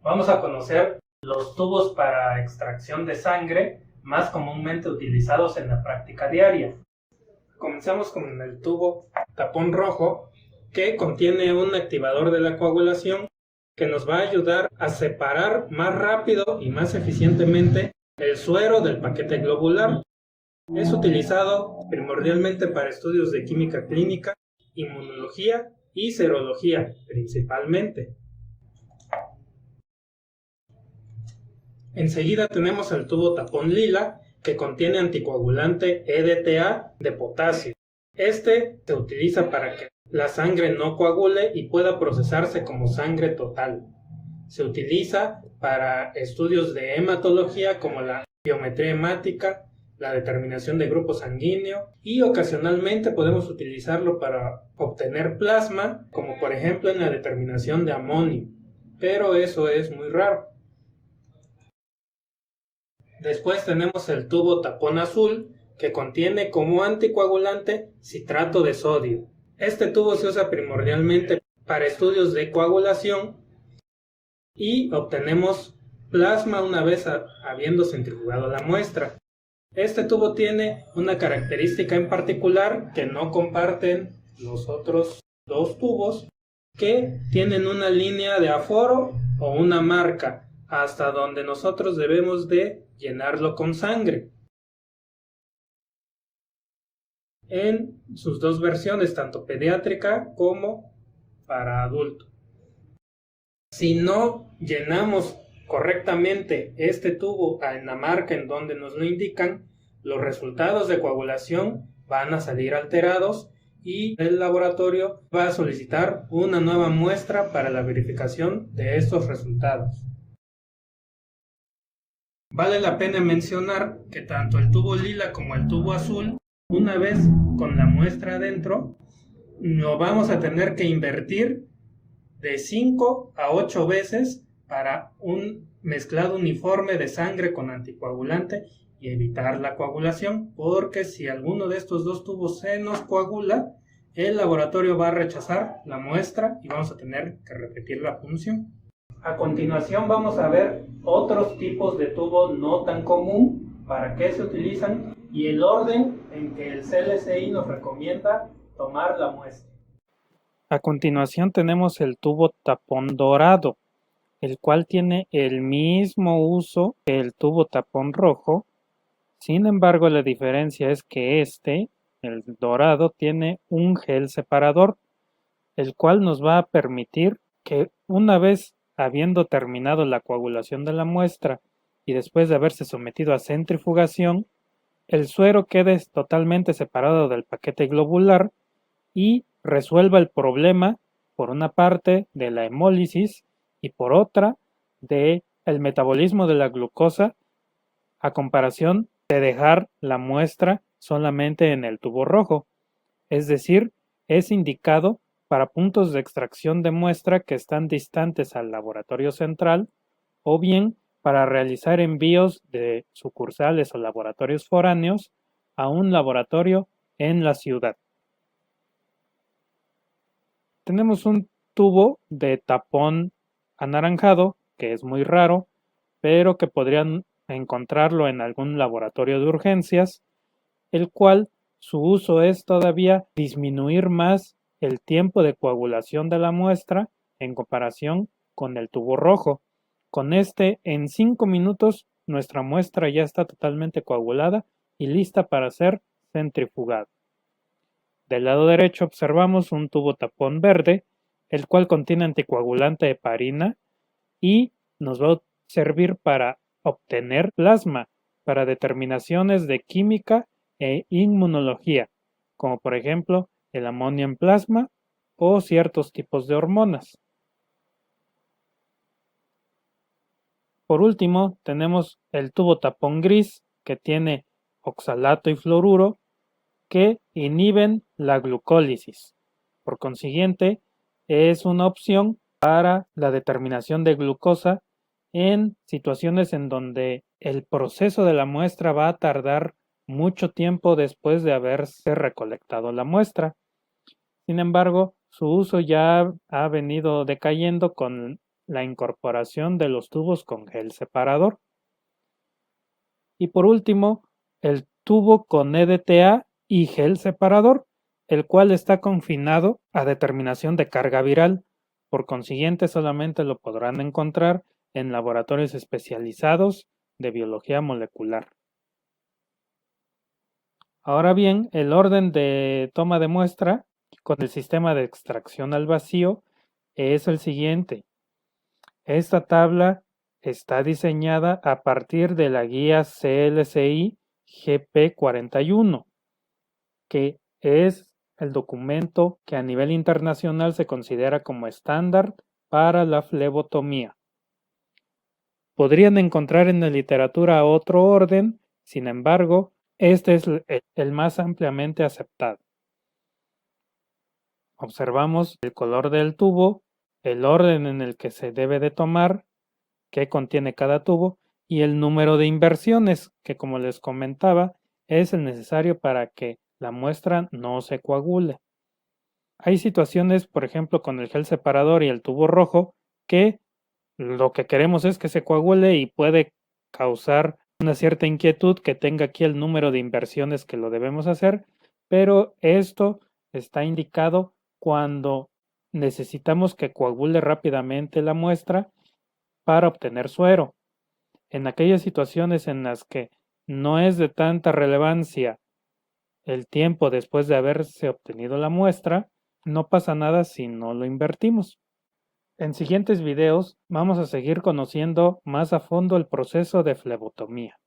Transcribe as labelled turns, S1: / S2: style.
S1: Vamos a conocer los tubos para extracción de sangre más comúnmente utilizados en la práctica diaria. Comenzamos con el tubo tapón rojo, que contiene un activador de la coagulación que nos va a ayudar a separar más rápido y más eficientemente el suero del paquete globular. Es utilizado primordialmente para estudios de química clínica, inmunología y serología principalmente. Enseguida tenemos el tubo tapón lila, que contiene anticoagulante EDTA de potasio. Este se utiliza para que la sangre no coagule y pueda procesarse como sangre total. Se utiliza para estudios de hematología como la biometría hemática, la determinación de grupo sanguíneo, y ocasionalmente podemos utilizarlo para obtener plasma, como por ejemplo en la determinación de amonio, pero eso es muy raro. Después tenemos el tubo tapón azul, que contiene como anticoagulante citrato de sodio. Este tubo se usa primordialmente para estudios de coagulación y obtenemos plasma una vez habiendo centrifugado la muestra. Este tubo tiene una característica en particular que no comparten los otros dos tubos, que tienen una línea de aforo o una marca hasta donde nosotros debemos de llenarlo con sangre. En sus dos versiones, tanto pediátrica como para adulto. Si no llenamos correctamente este tubo en la marca en donde nos lo indican, los resultados de coagulación van a salir alterados y el laboratorio va a solicitar una nueva muestra para la verificación de estos resultados. Vale la pena mencionar que tanto el tubo lila como el tubo azul, una vez con la muestra adentro, lo vamos a tener que invertir de 5 a 8 veces para un mezclado uniforme de sangre con anticoagulante y evitar la coagulación, porque si alguno de estos dos tubos se nos coagula, el laboratorio va a rechazar la muestra y vamos a tener que repetir la punción. A continuación vamos a ver otros tipos de tubo no tan común, para qué se utilizan y el orden en que el CLCI nos recomienda tomar la muestra. A continuación tenemos el tubo tapón dorado, el cual tiene el mismo uso que el tubo tapón rojo. Sin embargo, la diferencia es que el dorado, tiene un gel separador, el cual nos va a permitir que una vez habiendo terminado la coagulación de la muestra y después de haberse sometido a centrifugación, el suero quede totalmente separado del paquete globular y resuelva el problema, por una parte, de la hemólisis y por otra, de el metabolismo de la glucosa, a comparación de dejar la muestra solamente en el tubo rojo. Es decir, es indicado para puntos de extracción de muestra que están distantes al laboratorio central, o bien para realizar envíos de sucursales o laboratorios foráneos a un laboratorio en la ciudad. Tenemos un tubo de tapón anaranjado, que es muy raro, pero que podrían encontrarlo en algún laboratorio de urgencias, el cual su uso es todavía disminuir más el tiempo de coagulación de la muestra en comparación con el tubo rojo. Con este, en 5 minutos, nuestra muestra ya está totalmente coagulada y lista para ser centrifugada. Del lado derecho observamos un tubo tapón verde, el cual contiene anticoagulante heparina y nos va a servir para obtener plasma para determinaciones de química e inmunología, como por ejemplo el amonio en plasma o ciertos tipos de hormonas. Por último, tenemos el tubo tapón gris, que tiene oxalato y fluoruro, que inhiben la glucólisis. Por consiguiente, es una opción para la determinación de glucosa en situaciones en donde el proceso de la muestra va a tardar mucho tiempo después de haberse recolectado la muestra. Sin embargo, su uso ya ha venido decayendo con la incorporación de los tubos con gel separador. Y por último, el tubo con EDTA y gel separador, el cual está confinado a determinación de carga viral. Por consiguiente, solamente lo podrán encontrar en laboratorios especializados de biología molecular. Ahora bien, el orden de toma de muestra con el sistema de extracción al vacío es el siguiente. Esta tabla está diseñada a partir de la guía CLCI GP41, que es el documento que a nivel internacional se considera como estándar para la flebotomía. Podrían encontrar en la literatura otro orden, sin embargo, este es el más ampliamente aceptado. Observamos el color del tubo, el orden en el que se debe de tomar, qué contiene cada tubo, y el número de inversiones, que como les comentaba, es el necesario para que la muestra no se coagule. Hay situaciones, por ejemplo, con el gel separador y el tubo rojo, que lo que queremos es que se coagule y puede causar una cierta inquietud que tenga aquí el número de inversiones que lo debemos hacer, pero esto está indicado cuando necesitamos que coagule rápidamente la muestra para obtener suero. En aquellas situaciones en las que no es de tanta relevancia el tiempo después de haberse obtenido la muestra, no pasa nada si no lo invertimos. En siguientes videos vamos a seguir conociendo más a fondo el proceso de flebotomía.